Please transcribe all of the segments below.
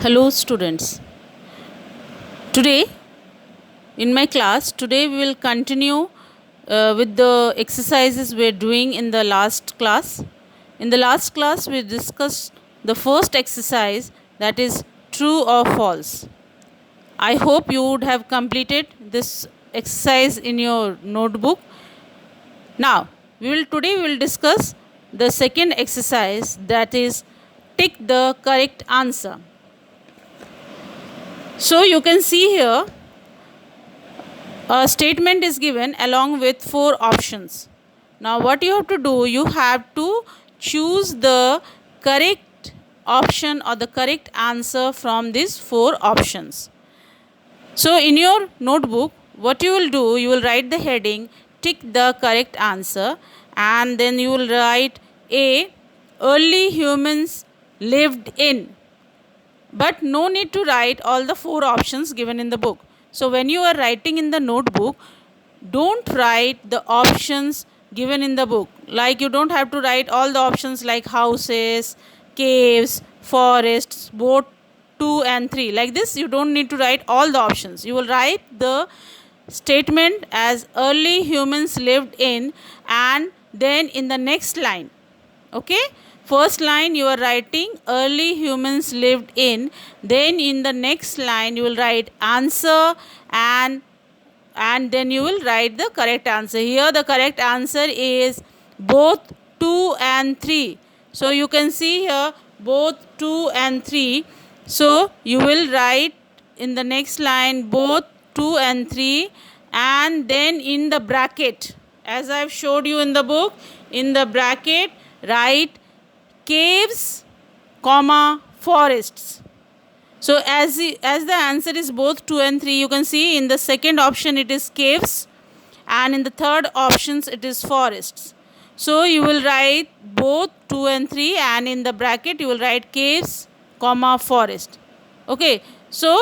Hello students. Today in my class, today we will continue with the exercises we are doing in the last class. In the last class we discussed the first exercise, that is true or false. I hope you would have completed this exercise in your notebook. Now, today we will discuss the second exercise, that is tick the correct answer. So you can see here a statement is given along with 4 options. Now what you have to do, you have to choose the correct option or the correct answer from these 4 options. So in your notebook, what you will do, you will write the heading, tick the correct answer, and then you will write A, early humans lived in. But no need to write all the 4 options given in the book. So when you are writing in the notebook, don't write the options given in the book. Like you don't have to write all the options like houses, caves, forests, boat 2 and 3. Like this, you don't need to write all the options. You will write the statement as early humans lived in, and then in the next line, okay, first line you are writing early humans lived in, then in the next line you will write answer, and then you will write the correct answer. Here the correct answer is both 2 and 3. So you can see here both 2 and 3. So you will write in the next line both 2 and 3, and then in the bracket, as I have showed you in the book, in the bracket write caves, comma, forests. So as the answer is both 2 and 3, you can see in the second option it is caves, and in the third options it is forests. So you will write both 2 and 3, and in the bracket you will write caves, comma, forest. Okay, so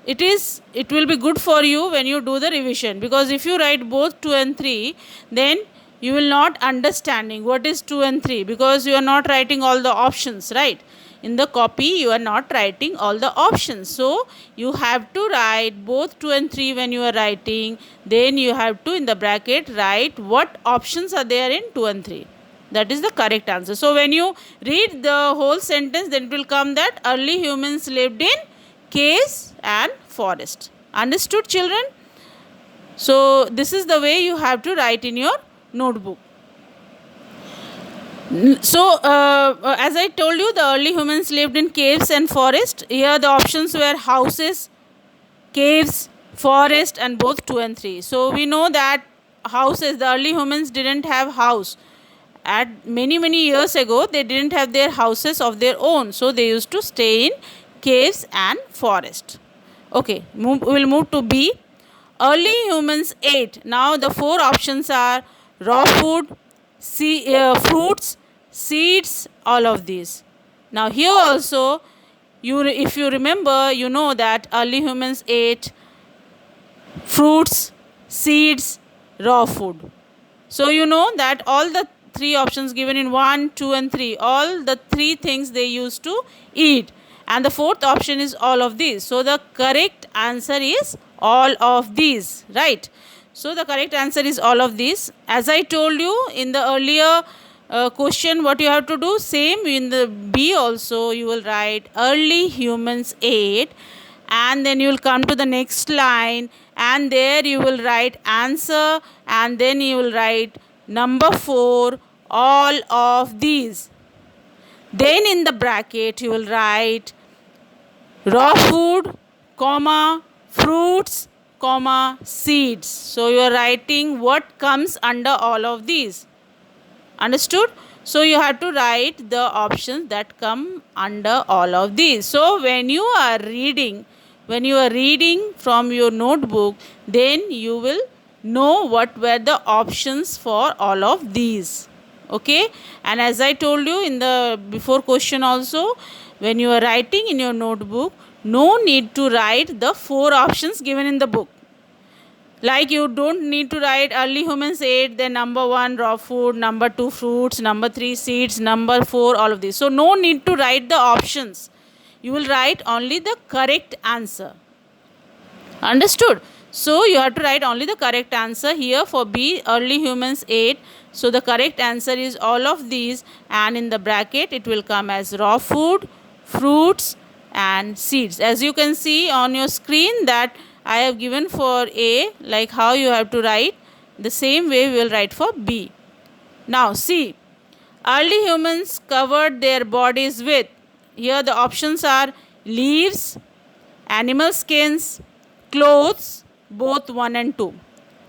it will be good for you when you do the revision, because if you write both 2 and 3, then you will not understanding what is 2 and 3, because you are not writing all the options, right? In the copy you are not writing all the options, so you have to write both 2 and 3 when you are writing. Then you have to in the bracket write what options are there in 2 and 3. That is the correct answer. So when you read the whole sentence, then it will come that early humans lived in caves and forest. Understood, children? So this is the way you have to write in your notebook. So as I told you, the early humans lived in caves and forest. Here the options were houses, caves, forest, and both 2 and 3. So we know that houses, the early humans didn't have house. At many years ago, they didn't have their houses of their own, so they used to stay in caves and forest. Okay, we will move to B. Early humans ate. Now the 4 options are raw food, fruits, seeds, all of these. Now here also, if you remember, you know that early humans ate fruits, seeds, raw food. So you know that all the 3 options given in 1, 2 and 3, all the 3 things they used to eat, and the 4th option is all of these. So the correct answer is all of these, right? So the correct answer is all of these. As I told you in the earlier question, what you have to do, same in the B also, you will write early humans ate, and then you will come to the next line, and there you will write answer, and then you will write number 4, all of these. Then in the bracket you will write raw food, comma, fruits, comma, seeds. So you are writing what comes under all of these. Understood? So you have to write the options that come under all of these. So when you are reading from your notebook, then you will know what were the options for all of these. Okay, and as I told you in the before question also, when you are writing in your notebook, no need to write the 4 options given in the book. Like you don't need to write early humans ate, then number 1 raw food, number 2 fruits, number 3 seeds, number 4 all of these. So no need to write the options. you will write only the correct answer. Understood? So you have to write only the correct answer. Here for B, early humans ate. So the correct answer is all of these, and in the bracket it will come as raw food, fruits and seeds. As you can see on your screen that I have given for A, like how you have to write, the same way we will write for B. Now C, early humans covered their bodies with, here the options are leaves, animal skins, clothes, both 1 and 2.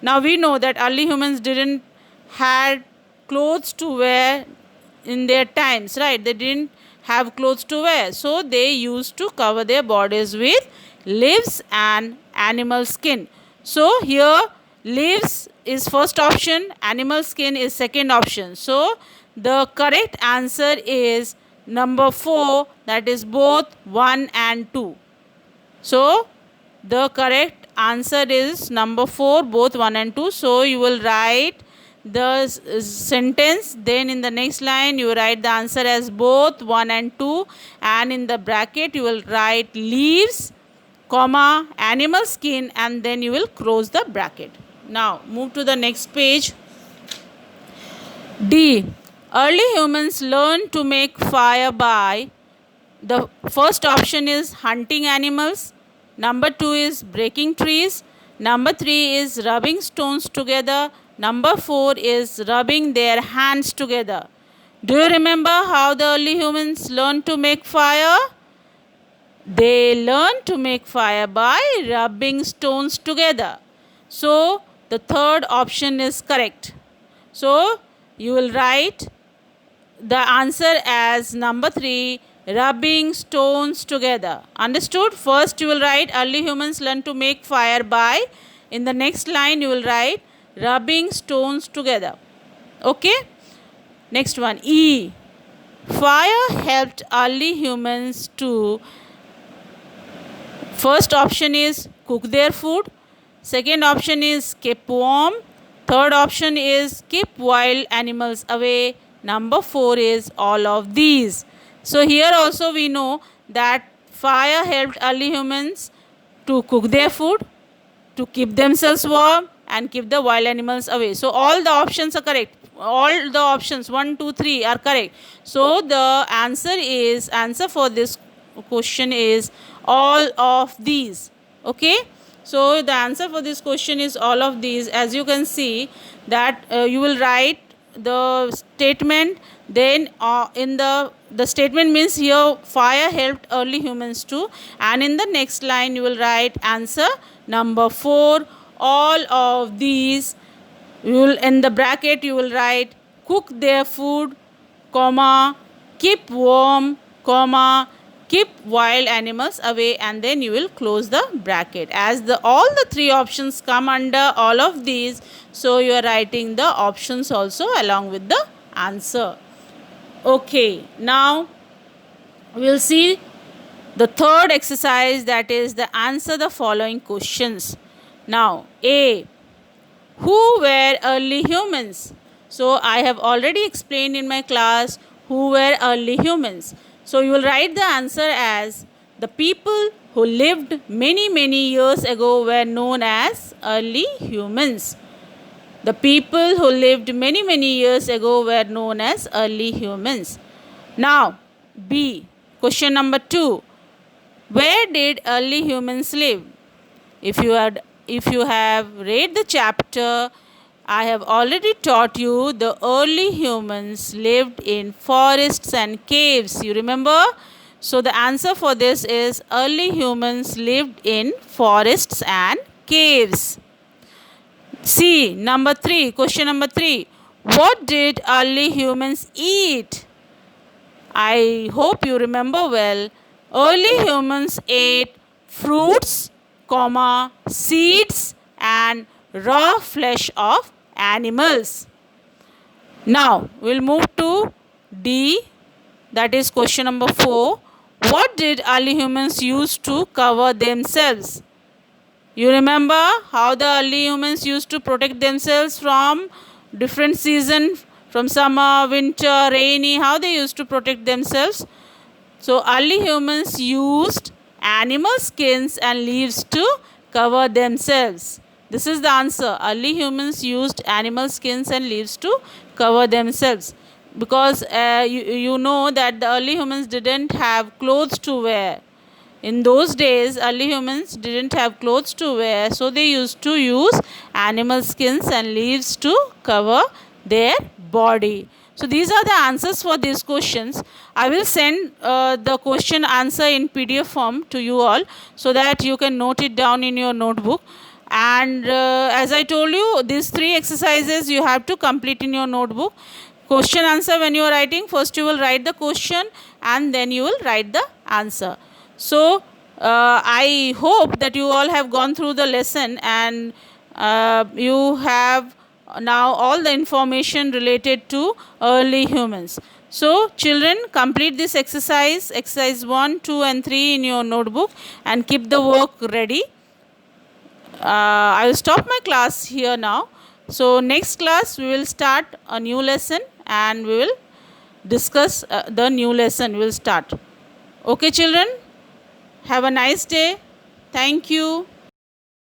Now we know that early humans didn't had clothes to wear in their times, right? They didn't have clothes to wear, so they used to cover their bodies with leaves and animal skin. So here leaves is first option, animal skin is second option. So the correct answer is number 4, that is both 1 and 2. So the correct answer is number 4, both 1 and 2. So you will write the sentence, then in the next line you write the answer as both 1 and 2, and in the bracket you will write leaves, comma, animal skin, and then you will close the bracket. Now move to the next page. D, early humans learned to make fire by, the first option is hunting animals, number 2 is breaking trees, number 3 is rubbing stones together, number 4 is rubbing their hands together. Do you remember how the early humans learned to make fire? They learned to make fire by rubbing stones together. So the third option is correct. So you will write the answer as number 3, rubbing stones together. Understood? First you will write early humans learned to make fire by, in the next line you will write rubbing stones together. Okay? Next one, E, fire helped early humans to, first option is cook their food, second option is keep warm, third option is keep wild animals away, number 4 is all of these. So here also we know that fire helped early humans to cook their food, to keep themselves warm, and keep the wild animals away. So all the options are correct. All the options 1, 2, 3 are correct. So the answer for this question is all of these. Okay? So the answer for this question is all of these. As you can see that you will write the statement, then in the statement means here fire helped early humans too, and in the next line you will write answer number 4, all of these. You will, in the bracket you will write cook their food, comma, keep warm, comma, keep wild animals away, and then you will close the bracket. As all the 3 options come under all of these, so you are writing the options also along with the answer. Okay, now we will see the third exercise, that is the answer the following questions. Now A, who were early humans? So I have already explained in my class who were early humans. So you will write the answer as the people who lived many years ago were known as early humans. The people who lived many years ago were known as early humans. Now B, question number 2. Where did early humans live? If you have read the chapter, I have already taught you the early humans lived in forests and caves. You remember? So the answer for this is early humans lived in forests and caves. C, number 3, question number 3. What did early humans eat? I hope you remember well. Early humans ate fruits, comma, seeds and raw flesh of animals. Now we'll move to D, that is question number 4. What did early humans use to cover themselves? You remember how the early humans used to protect themselves from different seasons, from summer, winter, rainy, how they used to protect themselves? So early humans used animal skins and leaves to cover themselves. This is the answer. Early humans used animal skins and leaves to cover themselves, because you know that the early humans didn't have clothes to wear. In those days, early humans didn't have clothes to wear, so they used to use animal skins and leaves to cover their body. So these are the answers for these questions. I will send the question answer in PDF form to you all, so that you can note it down in your notebook. And as I told you, these 3 exercises you have to complete in your notebook. Question answer, when you are writing, first you will write the question and then you will write the answer. So I hope that you all have gone through the lesson, and you have now all the information related to early humans. So children, complete this exercise 1, 2 and 3 in your notebook, and keep the work ready. I will stop my class here now. So next class we will start a new lesson, and we will discuss the new lesson we will start. Okay children, have a nice day. Thank you.